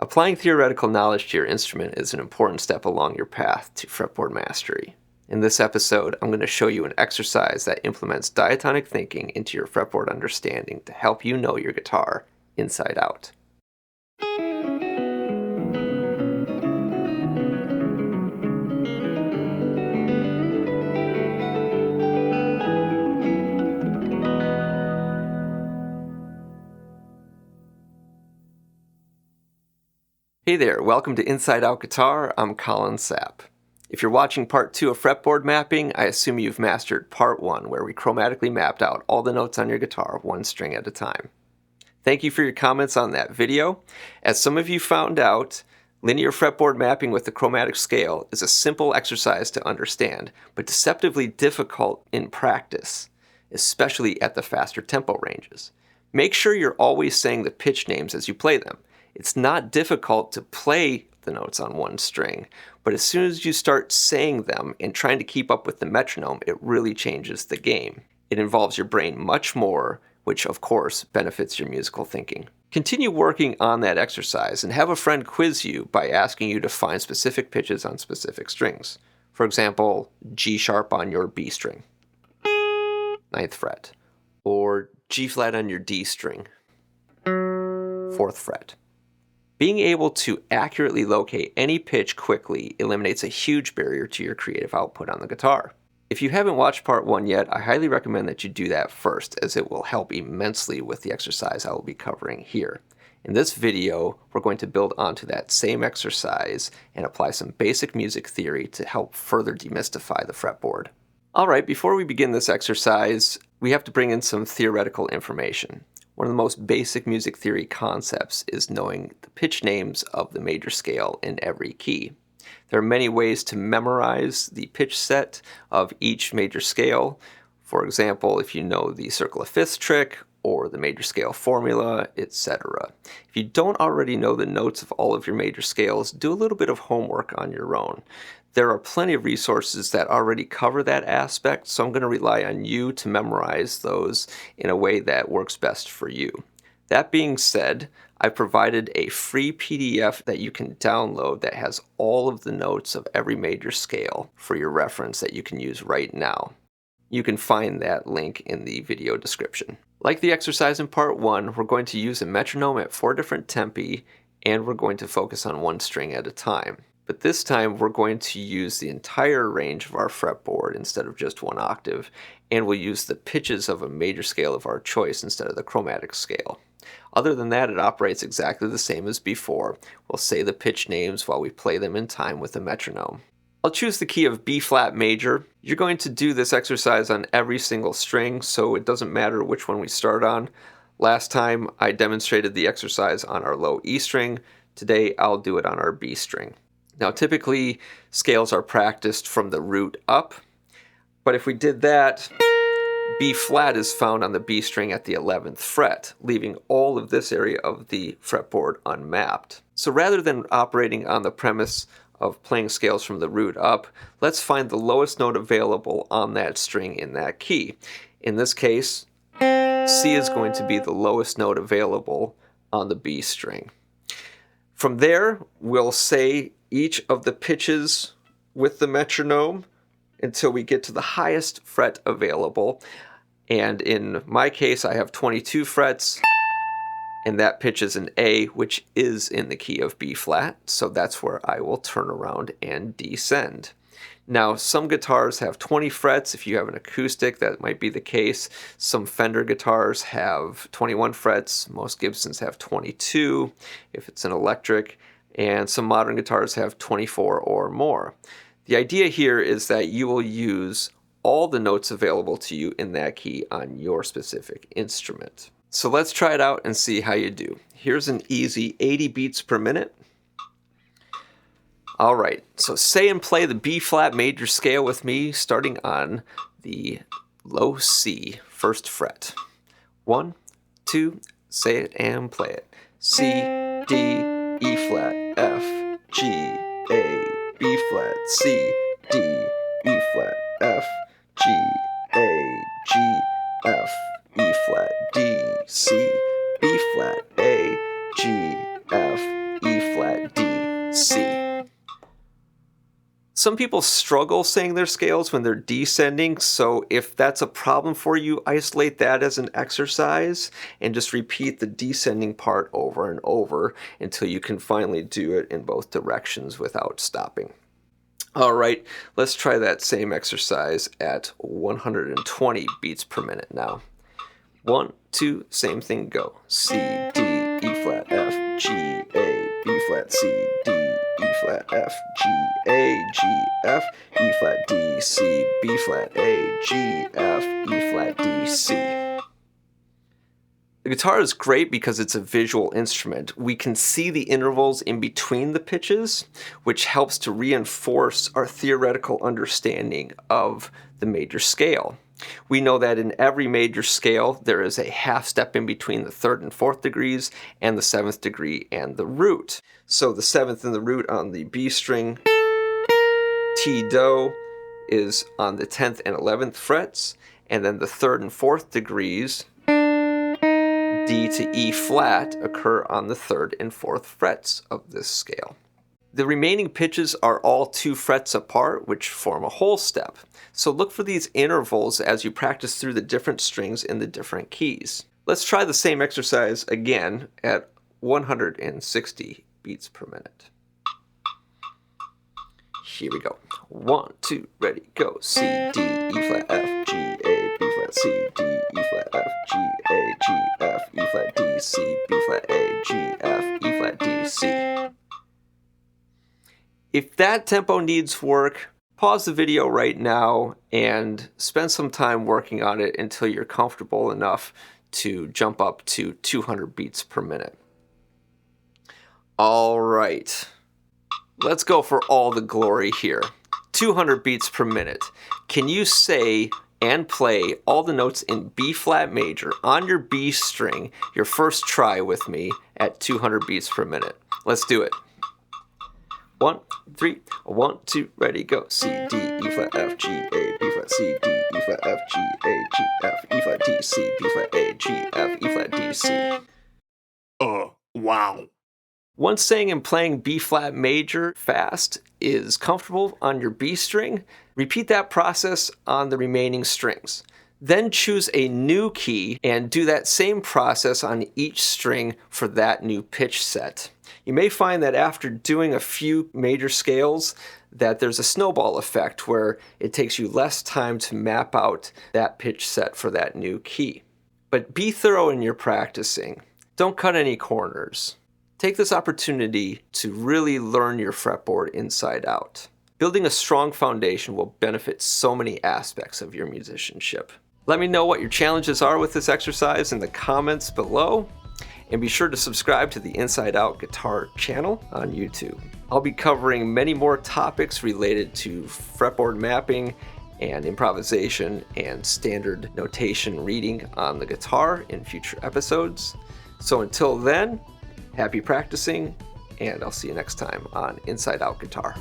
Applying theoretical knowledge to your instrument is an important step along your path to fretboard mastery. In this episode, I'm going to show you an exercise that implements diatonic thinking into your fretboard understanding to help you know your guitar inside out. Hey there, welcome to Inside Out Guitar. I'm Colin Sapp. If you're watching part 2 of fretboard mapping, I assume you've mastered part 1, where we chromatically mapped out all the notes on your guitar one string at a time. Thank you for your comments on that video. As some of you found out, linear fretboard mapping with the chromatic scale is a simple exercise to understand, but deceptively difficult in practice, especially at the faster tempo ranges. Make sure you're always saying the pitch names as you play them. It's not difficult to play the notes on one string, but as soon as you start saying them and trying to keep up with the metronome, it really changes the game. It involves your brain much more, which of course benefits your musical thinking. Continue working on that exercise and have a friend quiz you by asking you to find specific pitches on specific strings. For example, G sharp on your B string, 9th fret, or G flat on your D string, 4th fret. Being able to accurately locate any pitch quickly eliminates a huge barrier to your creative output on the guitar. If you haven't watched part 1 yet, I highly recommend that you do that first, as it will help immensely with the exercise I will be covering here. In this video, we're going to build onto that same exercise and apply some basic music theory to help further demystify the fretboard. Alright, before we begin this exercise, we have to bring in some theoretical information. One of the most basic music theory concepts is knowing the pitch names of the major scale in every key. There are many ways to memorize the pitch set of each major scale. For example, if you know the circle of fifths trick or the major scale formula, etc. If you don't already know the notes of all of your major scales, do a little bit of homework on your own. There are plenty of resources that already cover that aspect, so I'm going to rely on you to memorize those in a way that works best for you. That being said, I've provided a free PDF that you can download that has all of the notes of every major scale for your reference that you can use right now. You can find that link in the video description. Like the exercise in part 1, we're going to use a metronome at 4 different tempi, and we're going to focus on one string at a time. But this time we're going to use the entire range of our fretboard instead of just one octave, and we'll use the pitches of a major scale of our choice instead of the chromatic scale. Other than that, it operates exactly the same as before. We'll say the pitch names while we play them in time with the metronome. I'll choose the key of B flat major. You're going to do this exercise on every single string, so it doesn't matter which one we start on. Last time I demonstrated the exercise on our low E string. Today I'll do it on our B string. Now typically scales are practiced from the root up, but if we did that, B flat is found on the B string at the 11th fret, leaving all of this area of the fretboard unmapped. So rather than operating on the premise of playing scales from the root up, let's find the lowest note available on that string in that key. In this case, C is going to be the lowest note available on the B string. From there, we'll say each of the pitches with the metronome until we get to the highest fret available. And in my case, I have 22 frets, and that pitch is an A, which is in the key of B flat, so that's where I will turn around and descend. Now, some guitars have 20 frets. If you have an acoustic, that might be the case. Some Fender guitars have 21 frets. Most Gibsons have 22 if it's an electric. And some modern guitars have 24 or more. The idea here is that you will use all the notes available to you in that key on your specific instrument. So let's try it out and see how you do. Here's an easy 80 beats per minute. Alright, so say and play the B flat major scale with me, starting on the low C, 1st fret. 1, 2, say it and play it. C, D, E flat, F, G, A, B flat, C, D, E flat, F, G, A, G, F, E flat, D, C, B flat, A, G, F, E flat. C. Some people struggle saying their scales when they're descending, so if that's a problem for you, isolate that as an exercise and just repeat the descending part over and over until you can finally do it in both directions without stopping. All right, let's try that same exercise at 120 beats per minute now. 1, 2, same thing, go. C, D, E flat, F, G, A, B flat, C, D, E flat, F, G, A, G, F, E flat, D, C, B flat, A, G, F, E flat, D, C. The guitar is great because it's a visual instrument. We can see the intervals in between the pitches, which helps to reinforce our theoretical understanding of the major scale. We know that in every major scale, there is a half step in between the 3rd and 4th degrees and the 7th degree and the root. So the 7th and the root on the B string, T do, is on the 10th and 11th frets, and then the 3rd and 4th degrees, D to E flat, occur on the 3rd and 4th frets of this scale. The remaining pitches are all 2 frets apart, which form a whole step. So look for these intervals as you practice through the different strings in the different keys. Let's try the same exercise again at 160 beats per minute. Here we go. 1, 2, ready, go. C, D, E flat, F, G, A, B flat, C, D, E flat, F, G, A, G, F, E flat, D, C, B flat, A, G, F, E flat, D, C. If that tempo needs work, pause the video right now and spend some time working on it until you're comfortable enough to jump up to 200 beats per minute. All right, let's go for all the glory here. 200 beats per minute. Can you say and play all the notes in B flat major on your B string your first try with me at 200 beats per minute? Let's do it. 1, 3, 1, 2, ready, go. C, D, E flat, F, G, A, B flat, C, D, E flat, F, G, A, G, F, E flat, D, C, B flat, A, G, F, E flat, D, C. Wow. Once saying and playing B flat major fast is comfortable on your B string, repeat that process on the remaining strings. Then choose a new key and do that same process on each string for that new pitch set. You may find that after doing a few major scales that there's a snowball effect where it takes you less time to map out that pitch set for that new key. But be thorough in your practicing. Don't cut any corners. Take this opportunity to really learn your fretboard inside out. Building a strong foundation will benefit so many aspects of your musicianship. Let me know what your challenges are with this exercise in the comments below, and be sure to subscribe to the Inside Out Guitar channel on YouTube. I'll be covering many more topics related to fretboard mapping and improvisation and standard notation reading on the guitar in future episodes. So until then, happy practicing, and I'll see you next time on Inside Out Guitar.